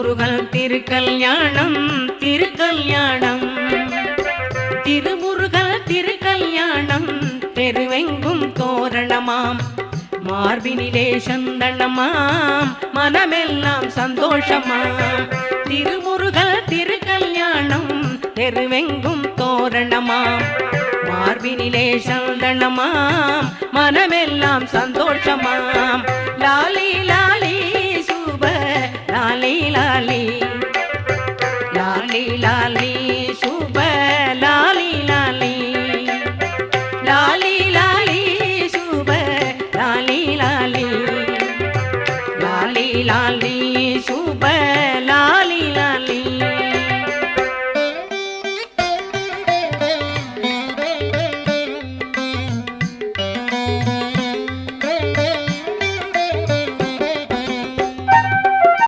திருமுருகல் திருக்கல்யாணம் திருக்கல்யாணம் திருமுருகல் திருக்கல்யாணம் தெருவெங்கும் தோரணமாம் மார்பினிலே சந்தனமாம் மனமெல்லாம் சந்தோஷமாம் திருமுருகல் திருக்கல்யாணம் தெருவெங்கும் தோரணமாம் மார்பினிலே சந்தனமாம் மனமெல்லாம் சந்தோஷமாம் லாலி லாலி சுப லாலி லாலி லாலி லாலி சுப லாலி லாலி லாலி லாலி சுப லாலி லாலி லாலி லாலி சுப லாலி